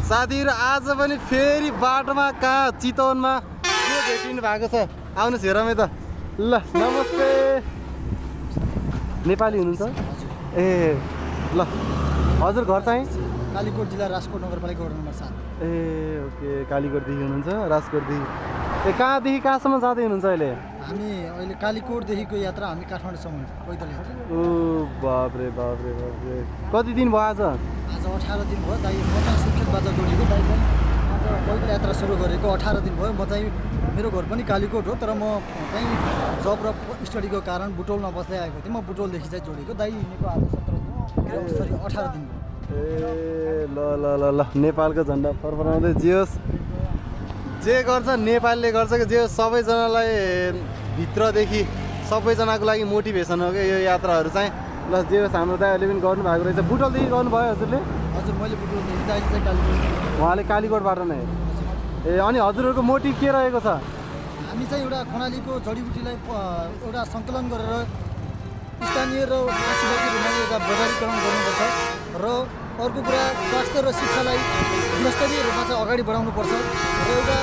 साथीहरु आज पनि फेरि बाटोमा कहाँ चितवनमा के भेटिनु भएको छ आउनुस् हेरौँ त ल नमस्ते नेपाली हुनुहुन्छ ए ल हजुर घर चाहिँ कालीकोट जिल्ला राजकोट नगरपालिका वडा नम्बर 7 ए ओके कालीकोटदेखि हुनुहुन्छ राजकोटदेखि ए कहाँदेखि कहाँसम्म जाँदै हुनुहुन्छ अहिले हामी अहिले कालीकोटदेखिको यात्रा हामी काठमाडौँसम्म पैदल यात्रा ओ बापरे बापरे बापरे कति दिन भयो आज 18 दिन भयो दाइ म चाहिँ सुर्खेत बाजा जोडेको दाइ पनि पैदल यात्रा सुरु गरेको 18 दिन भयो म चाहिँ मेरो घर पनि कालीकोट हो तर म चाहिँ जब र स्टडीको कारण बुटोलमा बस्दै आएको थिएँ म बुटोलदेखि चाहिँ जोडेको दाइ हिँडेको आज 17 दिन सरी 18 दिन भयो ए ल ल ल ल नेपालको झन्डा फरफराउँदै जियोस् जे गर्छ नेपालले गर्छ कि जे सबैजनालाई भित्रदेखि सबैजनाको लागि मोटिभेसन हो क्या यो यात्राहरू चाहिँ ल जे होस् हाम्रो दाइहरूले पनि गर्नुभएको रहेछ बुटोलदेखि गर्नुभयो हजुरले हजुर मैले बुटोलदेखि दाइ चाहिँ कालीकोट उहाँले कालीकोटबाट नै ए अनि हजुरहरूको मोटिभ के रहेको छ हामी चाहिँ एउटा कर्णालीको जडीबुटीलाई एउटा सङ्कलन गरेर स्थानीय र आदिवासी रूपमा एउटा बजारीकरण गर्नुपर्छ र अर्को कुरा स्वास्थ्य र शिक्षालाई गुणस्तरीय रूपमा चाहिँ अगाडि बढाउनुपर्छ र एउटा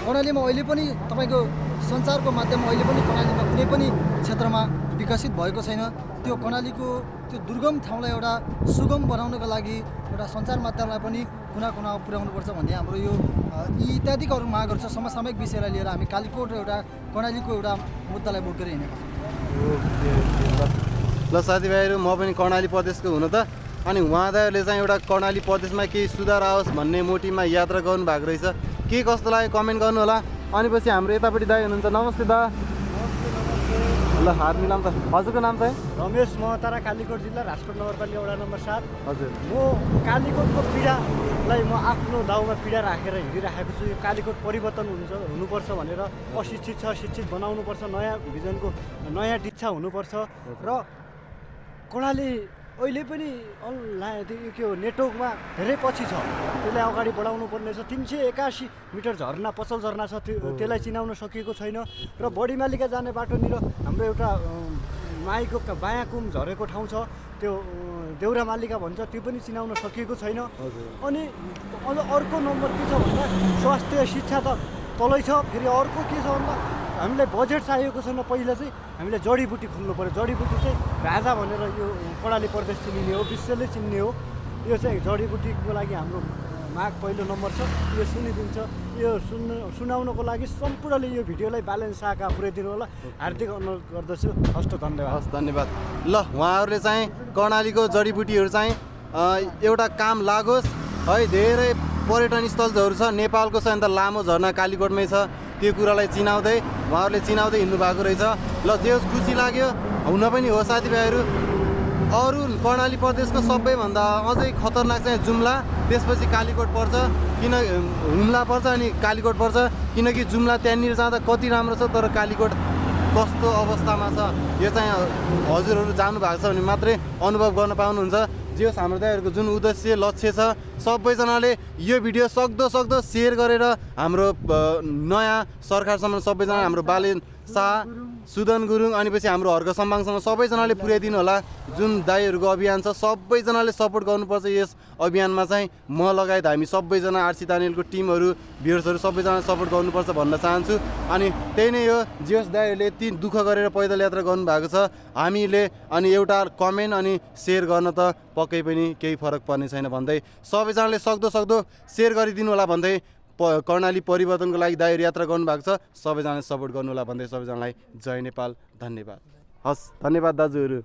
कर्णालीमा अहिले पनि तपाईँको सञ्चारको माध्यम अहिले पनि कर्णालीमा कुनै पनि क्षेत्रमा विकसित भएको छैन त्यो कर्णालीको त्यो दुर्गम ठाउँलाई एउटा सुगम बनाउनको लागि एउटा सञ्चार माध्यमलाई पनि कुना कुनामा पुर्याउनुपर्छ भन्ने हाम्रो यो यी इत्यादिको अरू मागहरू छ समसामयिक विषयलाई लिएर हामी कालीकोट एउटा कर्णालीको एउटा मुद्दालाई बोकेर हिँडेका छौँ ल साथीभाइहरू म पनि कर्णाली प्रदेशको हुन त अनि उहाँ दाइहरूले चाहिँ एउटा कर्णाली प्रदेशमा केही सुधार आओस् भन्ने मोटिभमा यात्रा गर्नुभएको रहेछ के कस्तो लाग्यो कमेन्ट गर्नु होला अनि पछि हाम्रो यतापट्टि दाइ हुनुहुन्छ नमस्ते दा ल हात मिलाउँ त हजुरको नाम चाहिँ रमेश महतारा कालीकोट जिल्ला राजकोट नगरपालिका वडा नम्बर 7 हजुर म कालीकोटको पीडालाई म आफ्नो दाउमा पीडा राखेर हिँडिराखेको छु यो कालीकोट परिवर्तन हुनुपर्छ भनेर अशिक्षित छ शिक्षित बनाउनुपर्छ नयाँ भिजनको नयाँ दिच्छा हुनुपर्छ र कर्णाली अहिले पनि के हो नेटवर्कमा धेरै पछि छ त्यसलाई अगाडि बढाउनु पर्ने छ 381 मिटर झरना पसल झरना छ त्यसलाई चिनाउन सकिएको छैन र बडीमालिका जाने बाटोनिर हाम्रो एउटा माईको बायाँ कुम झरेको ठाउँ छ त्यो देउरा मालिका भन्छ त्यो पनि चिनाउन सकिएको छैन अनि अर्को नम्बर के छ भन्दा स्वास्थ्य शिक्षा त तलै छ फेरि अर्को के छ भन्दा हामीलाई बजेट चाहिएको छैन पहिला चाहिँ हामीले जडीबुटी खोल्नु पर्यो जडीबुटी चाहिँ राजा भनेर यो कर्णाली प्रदेश चिनिने हो विश्वले चिन्ने हो यो चाहिँ जडीबुटीको लागि हाम्रो माग पहिलो नम्बर छ यो सुनिदिन्छ यो सुनाउनको लागि सम्पूर्णले यो भिडियोलाई बालेन शाहका पुर्याइदिनु होला हार्दिक अनुरोध गर्दछु हस्त धन्यवाद हस् धन्यवाद ल उहाँहरूले चाहिँ कर्णालीको जडीबुटीहरू चाहिँ एउटा काम लागोस् है धेरै पर्यटन स्थलहरू छ नेपालको सबैभन्दा लामो झरना कालीकोटमै छ त्यो कुरालाई चिनाउँदै उहाँहरूले चिनाउँदै हिँड्नु भएको रहेछ ल जे होस् खुसी लाग्यो हुन पनि हो साथीभाइहरू अरू कर्णाली प्रदेशको सबैभन्दा अझै खतरनाक चाहिँ जुम्ला त्यसपछि कालीकोट पर्छ किन हुम्ला पर्छ अनि कालीकोट पर्छ किनकि जुम्ला त्यहाँनिर जाँदा कति राम्रो छ तर कालीकोट कस्तो अवस्थामा छ यो चाहिँ हजुरहरू जानु भएको छ भने मात्रै अनुभव गर्न पाउनुहुन्छ जे होस् हाम्रो दाइहरूको जुन उद्देश्य लक्ष्य छ सबैजनाले यो भिडियो सक्दो सेयर गरेर हाम्रो नयाँ सरकारसम्म सबैजना हाम्रो बालेन शाह सुदन गुरुङ अनि पछि हाम्रो हर्क सम्बाङसँग सबैजनाले पुर्याइदिनु होला जुन दाइहरूको अभियान छ सबैजनाले सपोर्ट गर्नुपर्छ यस अभियानमा चाहिँ म लगायत हामी सबैजना आरसी तानेलको टिमहरू भ्युअर्सहरू सबैजनाले सपोर्ट गर्नुपर्छ भन्न चाहन्छु अनि त्यही नै हो जियोस् दाइहरूले यति दुःख गरेर पैदल यात्रा गर्नुभएको छ हामीले अनि एउटा कमेन्ट अनि सेयर गर्न त पक्कै पनि केही फरक पर्ने छैन भन्दै सबैजनाले सक्दो सेयर गरिदिनु होला भन्दै कर्णाली परिवर्तनको लागि दाइहरू यात्रा गर्नुभएको छ सबैजनाले सपोर्ट गर्नु होला भन्दै सबैजनालाई जय नेपाल धन्यवाद हस् धन्यवाद दाजुहरू